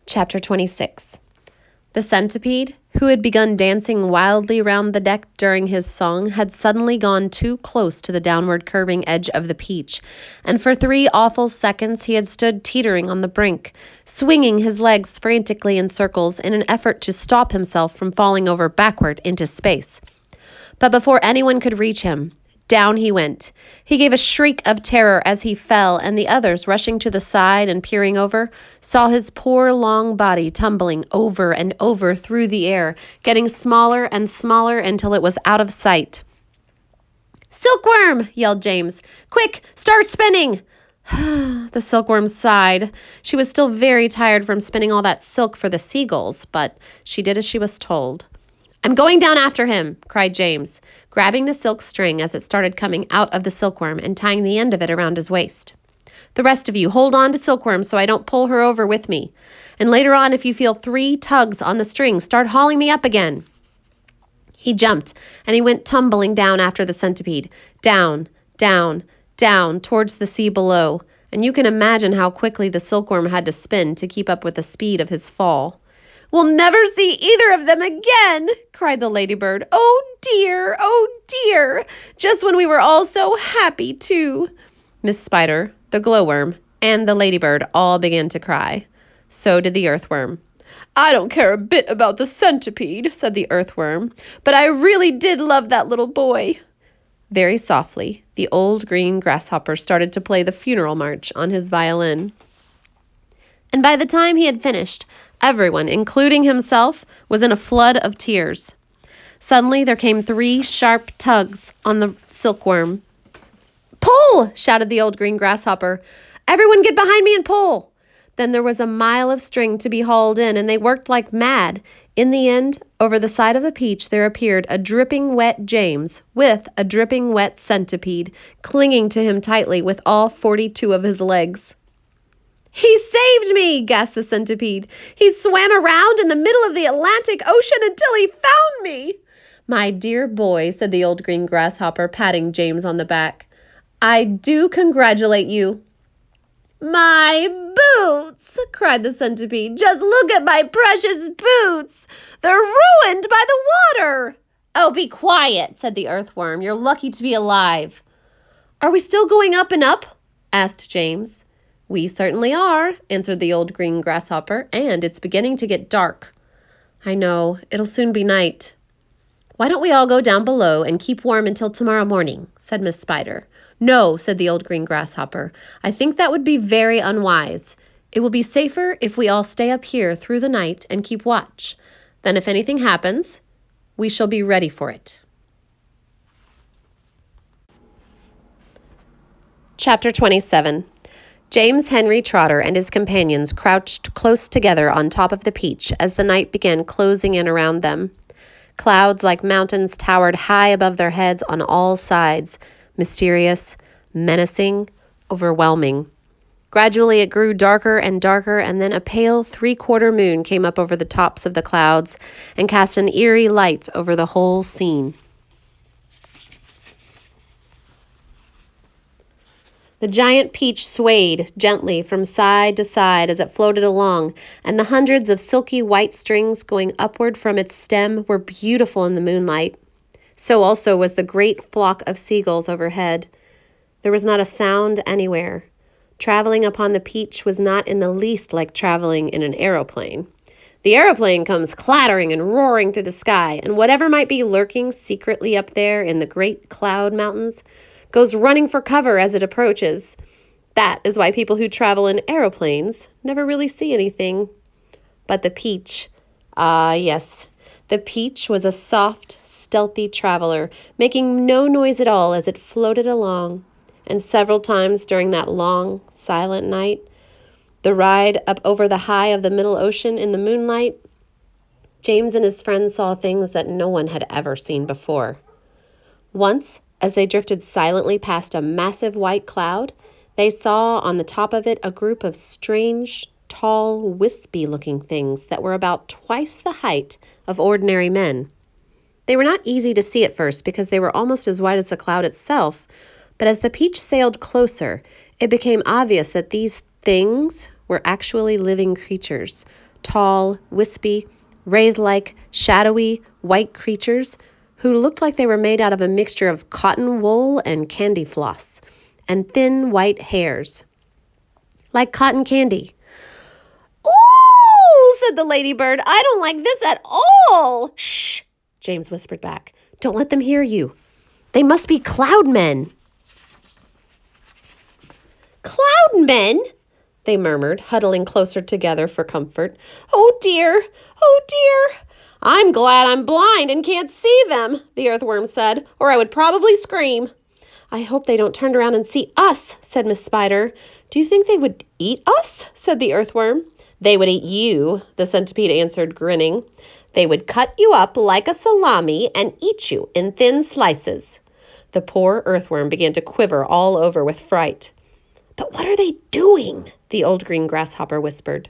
Chapter 26. The centipede, who had begun dancing wildly round the deck during his song, had suddenly gone too close to the downward curving edge of the peach, and for 3 awful seconds he had stood teetering on the brink, swinging his legs frantically in circles in an effort to stop himself from falling over backward into space. But before anyone could reach him, down he went. He gave a shriek of terror as he fell, and the others, rushing to the side and peering over, saw his poor long body tumbling over and over through the air, getting smaller and smaller until it was out of sight. "Silkworm!" yelled James. "Quick, start spinning!" The silkworm sighed. She was still very tired from spinning all that silk for the seagulls, but she did as she was told. "I'm going down after him," cried James, grabbing the silk string as it started coming out of the silkworm and tying the end of it around his waist. "The rest of you, hold on to Silkworm so I don't pull her over with me. And later on, if you feel 3 tugs on the string, start hauling me up again." He jumped, and he went tumbling down after the centipede, down, down, down, towards the sea below, and you can imagine how quickly the silkworm had to spin to keep up with the speed of his fall. "We'll never see either of them again," cried the ladybird. "Oh dear, just when we were all so happy, too." Miss Spider, the glowworm, and the ladybird all began to cry. So did the earthworm. "I don't care a bit about the centipede," said the earthworm, "but I really did love that little boy." Very softly, the old green grasshopper started to play the funeral march on his violin. And by the time he had finished, everyone, including himself, was in a flood of tears. Suddenly there came 3 sharp tugs on the silkworm. "Pull!" shouted the old green grasshopper. "Everyone get behind me and pull!" Then there was a mile of string to be hauled in, and they worked like mad. In the end, over the side of the peach there appeared a dripping wet James with a dripping wet centipede, clinging to him tightly with all 42 of his legs. "He saved me!" gasped the centipede. "He swam around in the middle of the Atlantic Ocean until he found me." "My dear boy," said the old green grasshopper, patting James on the back, "I do congratulate you." "My boots!" cried the centipede. "Just look at my precious boots! They're ruined by the water!" "Oh, be quiet," said the earthworm. "You're lucky to be alive." "Are we still going up and up?" asked James. "We certainly are," answered the old green grasshopper, "and it's beginning to get dark." "I know. It'll soon be night." "Why don't we all go down below and keep warm until tomorrow morning?" said Miss Spider. "No," said the old green grasshopper. "I think that would be very unwise. It will be safer if we all stay up here through the night and keep watch. Then if anything happens, we shall be ready for it." Chapter 27. James Henry Trotter and his companions crouched close together on top of the peach as the night began closing in around them. Clouds like mountains towered high above their heads on all sides, mysterious, menacing, overwhelming. Gradually it grew darker and darker, and then a pale 3/4 moon came up over the tops of the clouds and cast an eerie light over the whole scene. The giant peach swayed gently from side to side as it floated along, and the hundreds of silky white strings going upward from its stem were beautiful in the moonlight. So also was the great flock of seagulls overhead. There was not a sound anywhere. Traveling upon the peach was not in the least like traveling in an aeroplane. The aeroplane comes clattering and roaring through the sky, and whatever might be lurking secretly up there in the great cloud mountains goes running for cover as it approaches. That is why people who travel in aeroplanes never really see anything. But the peach, ah yes, the peach was a soft, stealthy traveler, making no noise at all as it floated along. And several times during that long, silent night, the ride up over the high of the middle ocean in the moonlight, James and his friends saw things that no one had ever seen before. Once, as they drifted silently past a massive white cloud, they saw on the top of it a group of strange, tall, wispy-looking things that were about twice the height of ordinary men. They were not easy to see at first because they were almost as white as the cloud itself, but as the peach sailed closer, it became obvious that these things were actually living creatures, tall, wispy, wraith-like, shadowy, white creatures who looked like they were made out of a mixture of cotton wool and candy floss, and thin white hairs. Like cotton candy. "Ooh," said the ladybird. "I don't like this at all." "Shh," James whispered back. "Don't let them hear you. They must be cloud men." "Cloud men?" they murmured, huddling closer together for comfort. "Oh dear, oh dear." "I'm glad I'm blind and can't see them," the earthworm said, "or I would probably scream." "I hope they don't turn around and see us," said Miss Spider. "Do you think they would eat us?" said the earthworm. "They would eat you," the centipede answered, grinning. "They would cut you up like a salami and eat you in thin slices." The poor earthworm began to quiver all over with fright. "But what are they doing?" the old green grasshopper whispered.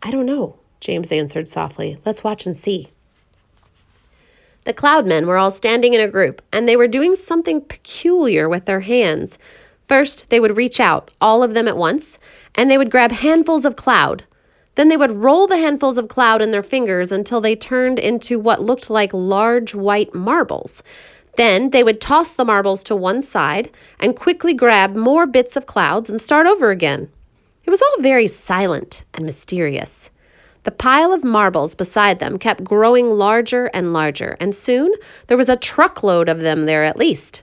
"I don't know," James answered softly. "Let's watch and see." The cloud men were all standing in a group, and they were doing something peculiar with their hands. First, they would reach out, all of them at once, and they would grab handfuls of cloud. Then they would roll the handfuls of cloud in their fingers until they turned into what looked like large white marbles. Then they would toss the marbles to one side and quickly grab more bits of clouds and start over again. It was all very silent and mysterious. The pile of marbles beside them kept growing larger and larger, and soon there was a truckload of them there at least.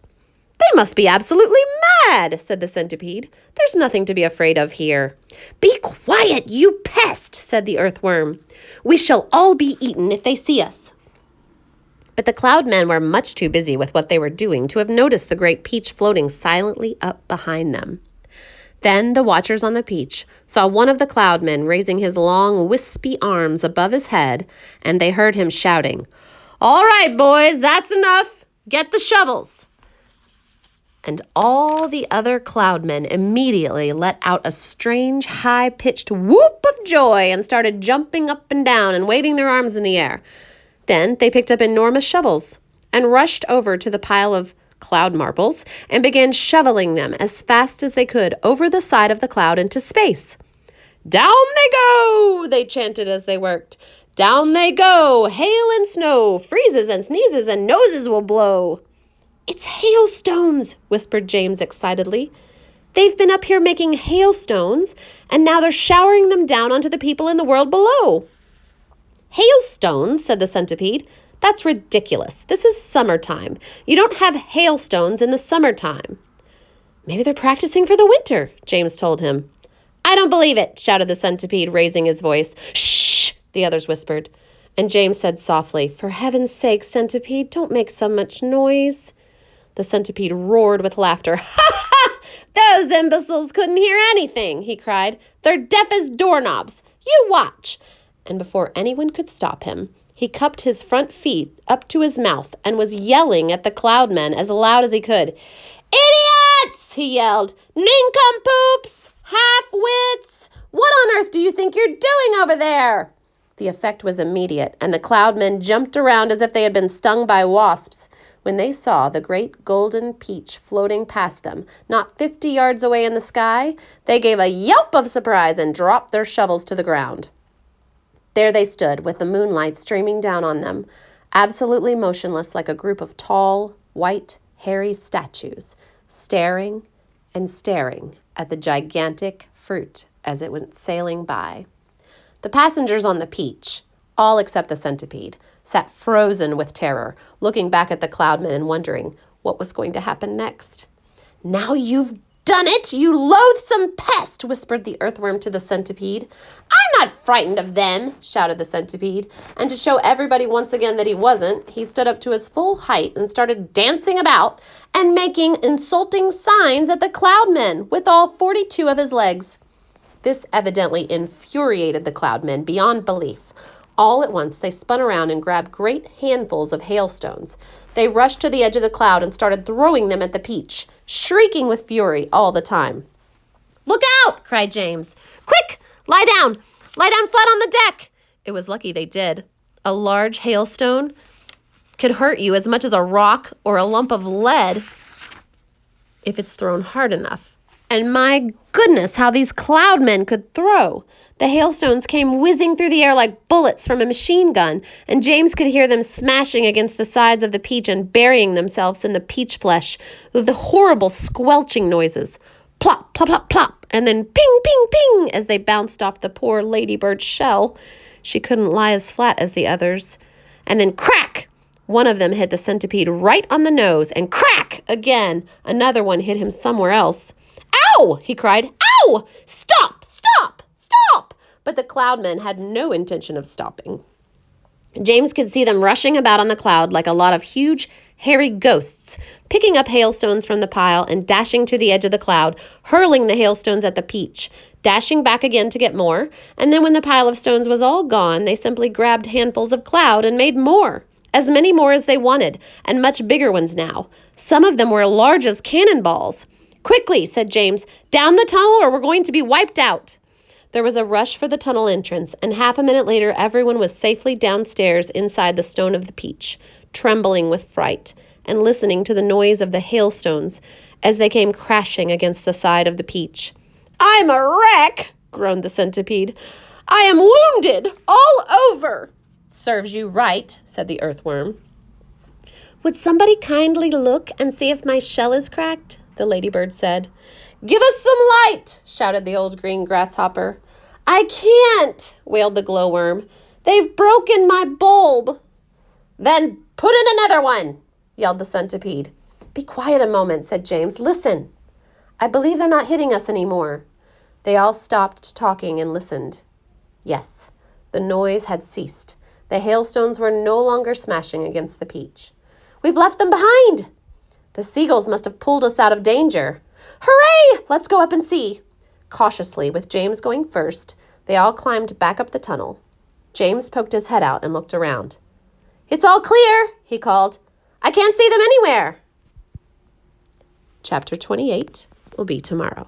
"They must be absolutely mad," said the centipede. "There's nothing to be afraid of here." "Be quiet, you pest," said the earthworm. "We shall all be eaten if they see us." But the cloud men were much too busy with what they were doing to have noticed the great peach floating silently up behind them. Then the watchers on the peach saw one of the cloud men raising his long, wispy arms above his head, and they heard him shouting, "All right, boys, that's enough. Get the shovels." And all the other cloud men immediately let out a strange, high-pitched whoop of joy and started jumping up and down and waving their arms in the air. Then they picked up enormous shovels and rushed over to the pile of cloud marbles and began shoveling them as fast as they could over the side of the cloud into space. "Down they go," they chanted as they worked. "Down they go, hail and snow, freezes and sneezes and noses will blow." "It's hailstones," whispered James excitedly. "They've been up here making hailstones, and now they're showering them down onto the people in the world below." "Hailstones?" said the centipede. "That's ridiculous. This is summertime. You don't have hailstones in the summertime." "Maybe they're practicing for the winter," James told him. "I don't believe it," shouted the centipede, raising his voice. "Shh," the others whispered. And James said softly, "For heaven's sake, centipede, don't make so much noise." The centipede roared with laughter. "Ha ha! Those imbeciles couldn't hear anything," he cried. "They're deaf as doorknobs. You watch." And before anyone could stop him, he cupped his front feet up to his mouth and was yelling at the cloud men as loud as he could. "Idiots!" he yelled. "Nincompoops! Half-wits! What on earth do you think you're doing over there?" The effect was immediate, and the cloud men jumped around as if they had been stung by wasps. When they saw the great golden peach floating past them, not 50 yards away in the sky, they gave a yelp of surprise and dropped their shovels to the ground. There they stood, with the moonlight streaming down on them, absolutely motionless like a group of tall, white, hairy statues, staring and staring at the gigantic fruit as it went sailing by. The passengers on the peach, all except the centipede, sat frozen with terror, looking back at the cloudmen and wondering what was going to happen next. "Now you've done it, you loathsome pest," whispered the earthworm to the centipede. "I'm not frightened of them," shouted the centipede, and to show everybody once again that he wasn't, he stood up to his full height and started dancing about and making insulting signs at the cloudmen with all 42 of his legs. This evidently infuriated the cloudmen beyond belief. All at once, they spun around and grabbed great handfuls of hailstones. They rushed to the edge of the cloud and started throwing them at the peach, shrieking with fury all the time. "Look out!" cried James. "Quick! Lie down! Lie down flat on the deck!" It was lucky they did. A large hailstone could hurt you as much as a rock or a lump of lead if it's thrown hard enough. And my goodness, how these cloud men could throw. The hailstones came whizzing through the air like bullets from a machine gun, and James could hear them smashing against the sides of the peach and burying themselves in the peach flesh with the horrible squelching noises. Plop, plop, plop, plop, and then ping, ping, ping as they bounced off the poor ladybird's shell. She couldn't lie as flat as the others. And then crack! One of them hit the centipede right on the nose, and crack! Again, another one hit him somewhere else. Ow! He cried. Ow! Stop! Stop! Stop! But the cloudmen had no intention of stopping. James could see them rushing about on the cloud like a lot of huge, hairy ghosts, picking up hailstones from the pile and dashing to the edge of the cloud, hurling the hailstones at the peach, dashing back again to get more, and then when the pile of stones was all gone, they simply grabbed handfuls of cloud and made more. As many more as they wanted, and much bigger ones now. Some of them were large as cannonballs. Quickly, said James, down the tunnel or we're going to be wiped out. There was a rush for the tunnel entrance, and half a minute later everyone was safely downstairs inside the stone of the peach, trembling with fright, and listening to the noise of the hailstones as they came crashing against the side of the peach. I'm a wreck, groaned the centipede. I am wounded all over. Serves you right, said the earthworm. Would somebody kindly look and see if my shell is cracked? The ladybird said. Give us some light, shouted the old green grasshopper. I can't, wailed the glowworm. They've broken my bulb. Then put in another one, yelled the centipede. Be quiet a moment, said James. Listen. I believe they're not hitting us anymore. They all stopped talking and listened. Yes, the noise had ceased. The hailstones were no longer smashing against the peach. We've left them behind. The seagulls must have pulled us out of danger. Hooray! Let's go up and see. Cautiously, with James going first, they all climbed back up the tunnel. James poked his head out and looked around. It's all clear, he called. I can't see them anywhere. Chapter 28 will be tomorrow.